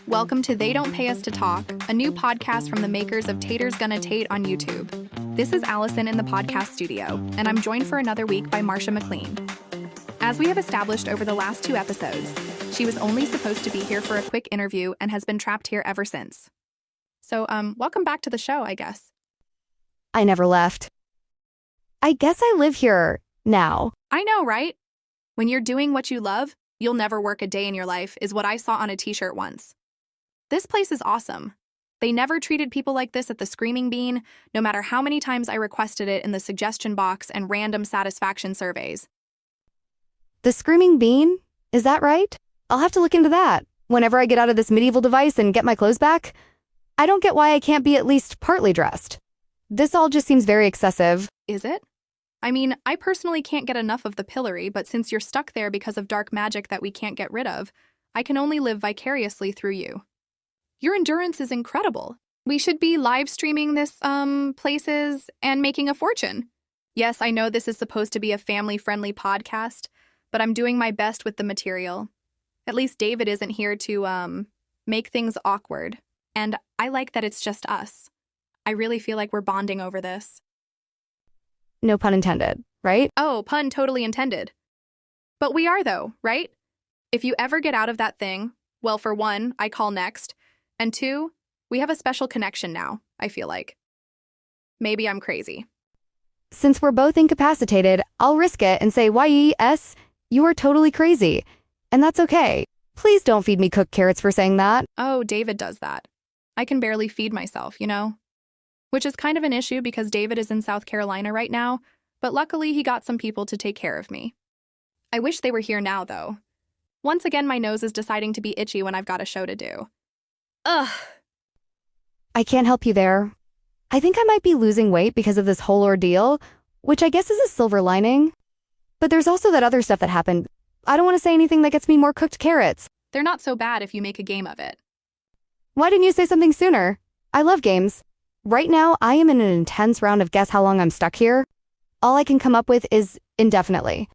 Welcome to They Don't Pay Us to Talk, a new podcast from the makers of Taters Gonna Tate on YouTube. This is Allison in the podcast studio, and I'm joined for another week by Marsha MacLean. As we have established over the last 2 episodes, she was only supposed to be here for a quick interview and has been trapped here ever since. So, welcome back to the show, I guess. I never left. I guess I live here now. I know, right? When you're doing what you love, you'll never work a day in your life, is what I saw on a t-shirt once. This place is awesome. They never treated people like this at the Screaming Bean, no matter how many times I requested it in the suggestion box and random satisfaction surveys. The Screaming Bean? Is that right? I'll have to look into that whenever I get out of this medieval device and get my clothes back. I don't get why I can't be at least partly dressed. This all just seems very excessive. Is it? I mean, I personally can't get enough of the pillory, but since you're stuck there because of dark magic that we can't get rid of, I can only live vicariously through you. Your endurance is incredible. We should be live streaming this, places and making a fortune. Yes, I know this is supposed to be a family-friendly podcast, but I'm doing my best with the material. At least David isn't here to, make things awkward. And I like that it's just us. I really feel like we're bonding over this. No pun intended, right? Oh, pun totally intended. But we are, though, right? If you ever get out of that thing, well, for one, I call next. And 2, we have a special connection now, I feel like. Maybe I'm crazy. Since we're both incapacitated, I'll risk it and say, yes, you are totally crazy. And that's okay. Please don't feed me cooked carrots for saying that. Oh, David does that. I can barely feed myself, you know? Which is kind of an issue because David is in South Carolina right now, but luckily he got some people to take care of me. I wish they were here now, though. Once again, my nose is deciding to be itchy when I've got a show to do. Ugh. I can't help you there. I think I might be losing weight because of this whole ordeal, which I guess is a silver lining. But there's also that other stuff that happened. I don't want to say anything that gets me more cooked carrots. They're not so bad if you make a game of it. Why didn't you say something sooner? I love games. Right now, I am in an intense round of guess how long I'm stuck here. All I can come up with is indefinitely.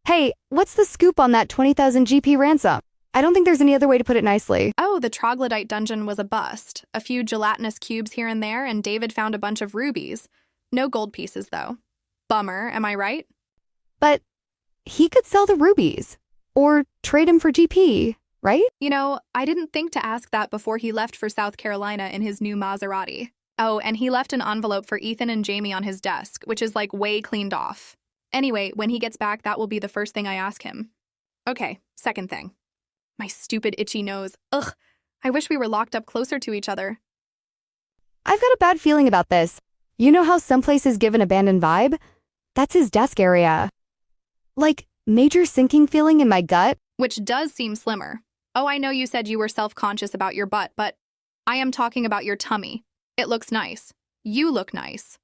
Hey, what's the scoop on that 20,000 GP ransom? I don't think there's any other way to put it nicely. Oh, the troglodyte dungeon was a bust. A few gelatinous cubes here and there, and David found a bunch of rubies. No gold pieces, though. Bummer, am I right? But he could sell the rubies. Or trade him for GP, right? You know, I didn't think to ask that before he left for South Carolina in his new Maserati. Oh, and he left an envelope for Ethan and Jaime on his desk, which is like way cleaned off. Anyway, when he gets back, that will be the first thing I ask him. Okay, second thing. My stupid itchy nose. Ugh, I wish we were locked up closer to each other. I've got a bad feeling about this. You know how some places give an abandoned vibe? That's his desk area. Like, major sinking feeling in my gut. Which does seem slimmer. Oh, I know you said you were self-conscious about your butt, but I am talking about your tummy. It looks nice. You look nice.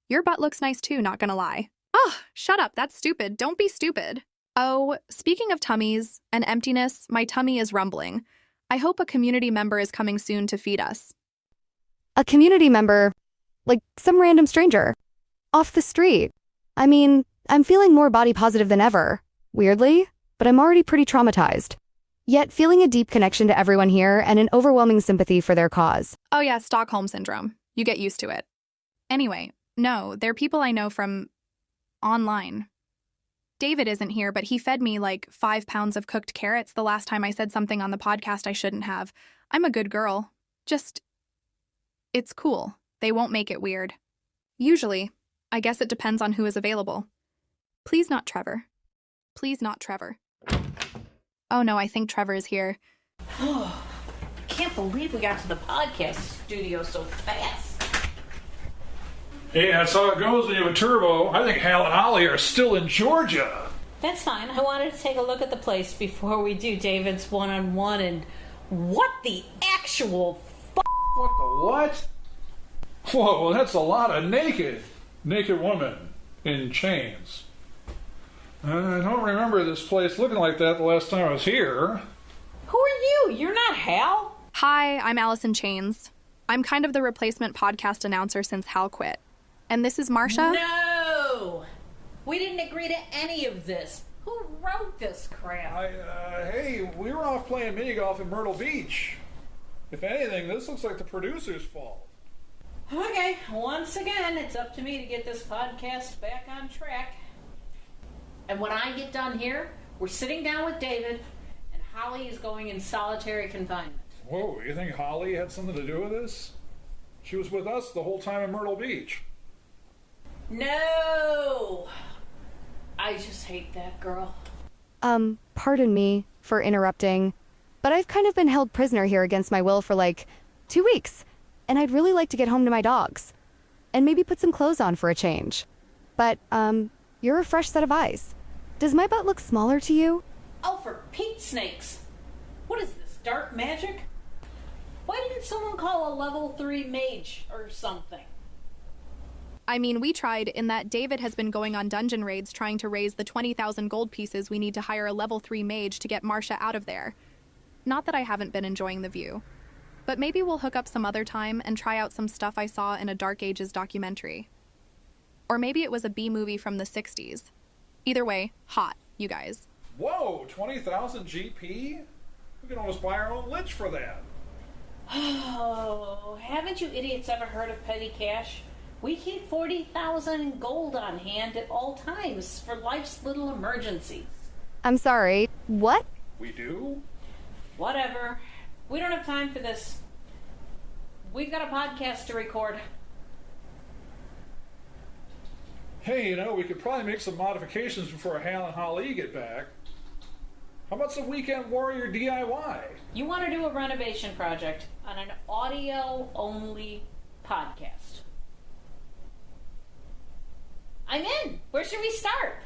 Your butt looks nice too, not gonna lie. Oh, shut up, that's stupid. Don't be stupid. Oh, speaking of tummies and emptiness, my tummy is rumbling. I hope a community member is coming soon to feed us. A community member? Like some random stranger. Off the street. I mean, I'm feeling more body positive than ever. Weirdly, but I'm already pretty traumatized. Yet feeling a deep connection to everyone here and an overwhelming sympathy for their cause. Oh yeah, Stockholm Syndrome. You get used to it. Anyway, no, they're people I know from online. David isn't here, but he fed me like 5 pounds of cooked carrots the last time I said something on the podcast I shouldn't have. I'm a good girl. Just, it's cool. They won't make it weird. Usually, I guess it depends on who is available. Please not Trevor. Please not Trevor. Oh no, I think Trevor is here. Oh, can't believe we got to the podcast studio so fast. Hey, that's how it goes when you have a turbo. I think Hal and Ollie are still in Georgia. That's fine. I wanted to take a look at the place before we do David's one-on-one and what the actual What the what? Whoa, that's a lot of naked women in chains. I don't remember this place looking like that the last time I was here. Who are you? You're not Hal? Hi, I'm Allison Chains. I'm kind of the replacement podcast announcer since Hal quit. And this is Marsha. No! We didn't agree to any of this. Who wrote this crap? Hey, we were off playing mini golf in Myrtle Beach. If anything, this looks like the producer's fault. Okay, once again, it's up to me to get this podcast back on track. And when I get done here, we're sitting down with David, and Holly is going in solitary confinement. Whoa, you think Holly had something to do with this? She was with us the whole time in Myrtle Beach. No! I just hate that girl. Pardon me for interrupting, but I've kind of been held prisoner here against my will for like 2 weeks, and I'd really like to get home to my dogs. And maybe put some clothes on for a change. But, you're a fresh set of eyes. Does my butt look smaller to you? Oh, for Pete snakes! What is this, dark magic? Why didn't someone call a level 3 mage or something? I mean, we tried in that David has been going on dungeon raids trying to raise the 20,000 gold pieces we need to hire a level 3 mage to get Marsha out of there. Not that I haven't been enjoying the view. But maybe we'll hook up some other time and try out some stuff I saw in a Dark Ages documentary. Or maybe it was a B-movie from the 60s. Either way, hot, you guys. Whoa, 20,000 GP? We can almost buy our own lich for that. Oh, haven't you idiots ever heard of petty cash? We keep 40,000 in gold on hand at all times for life's little emergencies. I'm sorry, what? We do? Whatever. We don't have time for this. We've got a podcast to record. Hey, we could probably make some modifications before Hal and Holly get back. How about some Weekend Warrior DIY? You want to do a renovation project on an audio-only podcast. I'm in. Where should we start?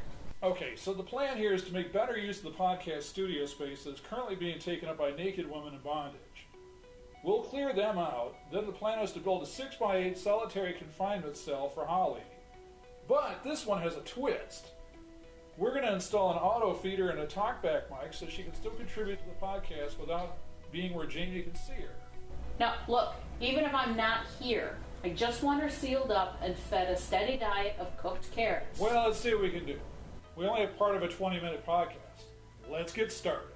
Okay, so the plan here is to make better use of the podcast studio space that's currently being taken up by naked women in bondage. We'll clear them out, then the plan is to build a 6x8 solitary confinement cell for Holly. But this one has a twist. We're going to install an auto feeder and a talkback mic so she can still contribute to the podcast without being where Jamie can see her. Now, look, even if I'm not here, I just want her sealed up and fed a steady diet of cooked carrots. Well, let's see what we can do. We only have part of a 20-minute podcast. Let's get started.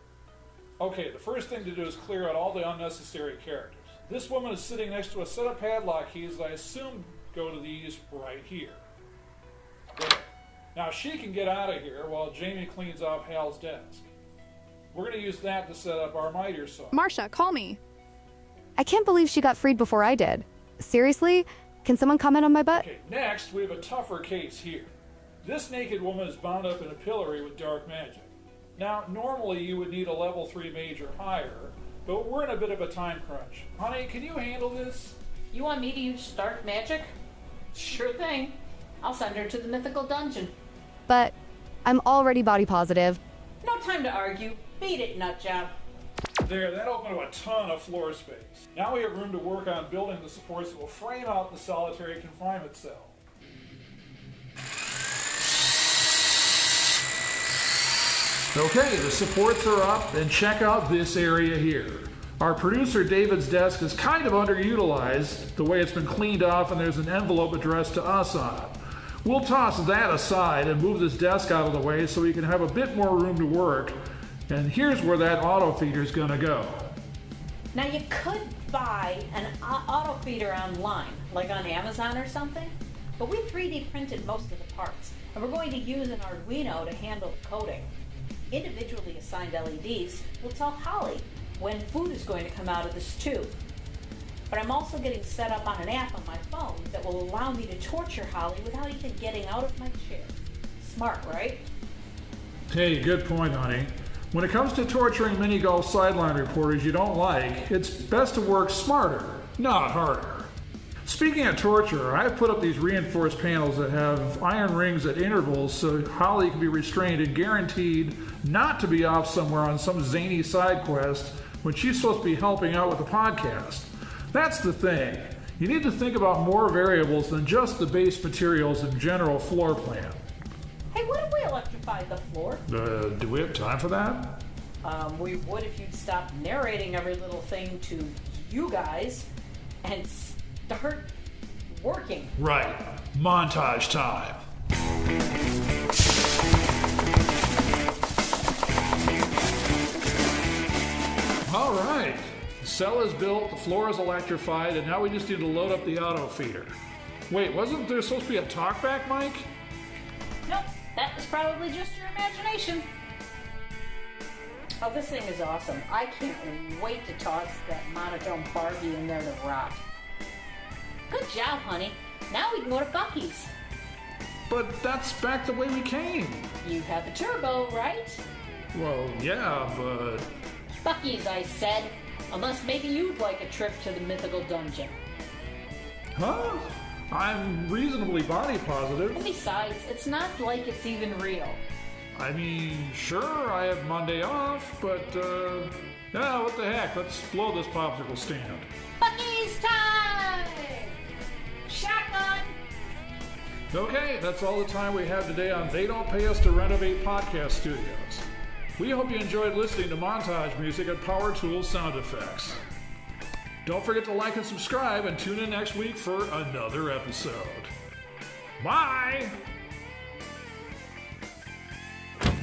Okay, the first thing to do is clear out all the unnecessary characters. This woman is sitting next to a set of padlock keys that I assume go to these right here. There. Now she can get out of here while Jamie cleans off Hal's desk. We're going to use that to set up our miter saw. Marsha, call me. I can't believe she got freed before I did. Seriously? Can someone comment on my butt? Okay, next we have a tougher case here. This naked woman is bound up in a pillory with dark magic. Now, normally you would need a level 3 mage or higher, but we're in a bit of a time crunch. Honey, can you handle this? You want me to use dark magic? Sure thing. I'll send her to the mythical dungeon. But I'm already body positive. No time to argue. Beat it, nutjob. There, that opened up a ton of floor space. Now we have room to work on building the supports that will frame out the solitary confinement cell. Okay, the supports are up, and check out this area here. Our producer David's desk is kind of underutilized, the way it's been cleaned off, and there's an envelope addressed to us on it. We'll toss that aside and move this desk out of the way so we can have a bit more room to work. And here's where that auto feeder is going to go. Now you could buy an auto feeder online, like on Amazon or something, but we 3D printed most of the parts, and we're going to use an Arduino to handle the coding. Individually assigned LEDs will tell Holly when food is going to come out of this tube. But I'm also getting set up on an app on my phone that will allow me to torture Holly without even getting out of my chair. Smart, right? Hey, good point, honey. When it comes to torturing mini-golf sideline reporters you don't like, it's best to work smarter, not harder. Speaking of torture, I've put up these reinforced panels that have iron rings at intervals so Holly can be restrained and guaranteed not to be off somewhere on some zany side quest when she's supposed to be helping out with the podcast. That's the thing. You need to think about more variables than just the base materials and general floor plan. Hey, what if we electrified the floor? Do we have time for that? We would if you'd stop narrating every little thing to you guys and start working. Right. Montage time. All right. The cell is built, the floor is electrified, and now we just need to load up the auto feeder. Wait, wasn't there supposed to be a talkback mic? Nope, that was probably just your imagination. Oh, this thing is awesome. I can't wait to toss that monotone Barbie in there to rot. Good job, honey. Now we can go to Bucky's. But that's back the way we came. You have the turbo, right? Well, yeah, but... Bucky's, I said. Unless maybe you'd like a trip to the mythical dungeon. Huh? I'm reasonably body positive. And besides, it's not like it's even real. I mean, sure, I have Monday off, but, yeah, what the heck? Let's blow this popsicle stand. Bucky's time! Shotgun! Okay, that's all the time we have today on They Don't Pay Us to Renovate Podcast Studios. We hope you enjoyed listening to montage music and Power Tools sound effects. Don't forget to like and subscribe and tune in next week for another episode. Bye!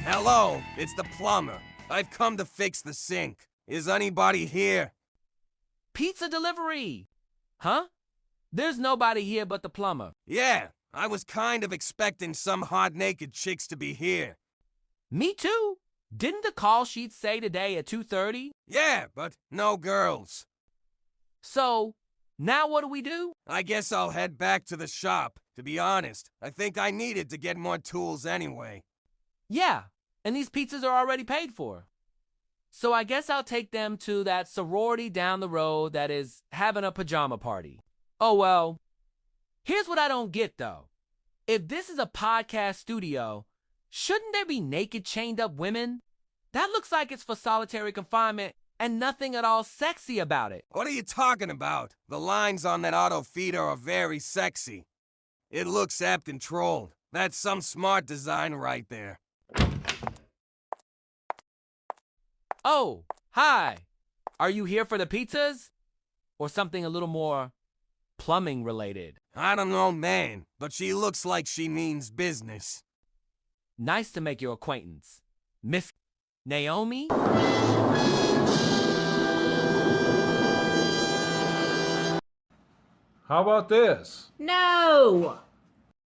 Hello, it's the plumber. I've come to fix the sink. Is anybody here? Pizza delivery! Huh? There's nobody here but the plumber. Yeah, I was kind of expecting some hot naked chicks to be here. Me too. Didn't the call sheet say today at 2:30? Yeah, but no girls. So, now what do we do? I guess I'll head back to the shop. To be honest, I think I needed to get more tools anyway. Yeah, and these pizzas are already paid for. So I guess I'll take them to that sorority down the road that is having a pajama party. Oh well. Here's what I don't get though. If this is a podcast studio, shouldn't there be naked chained up women? That looks like it's for solitary confinement and nothing at all sexy about it. What are you talking about? The lines on that auto feeder are very sexy. It looks apt controlled. That's some smart design right there. Oh, hi. Are you here for the pizzas? Or something a little more plumbing related? I don't know, man, but she looks like she means business. Nice to make your acquaintance. Miss Naomi? How about this? No!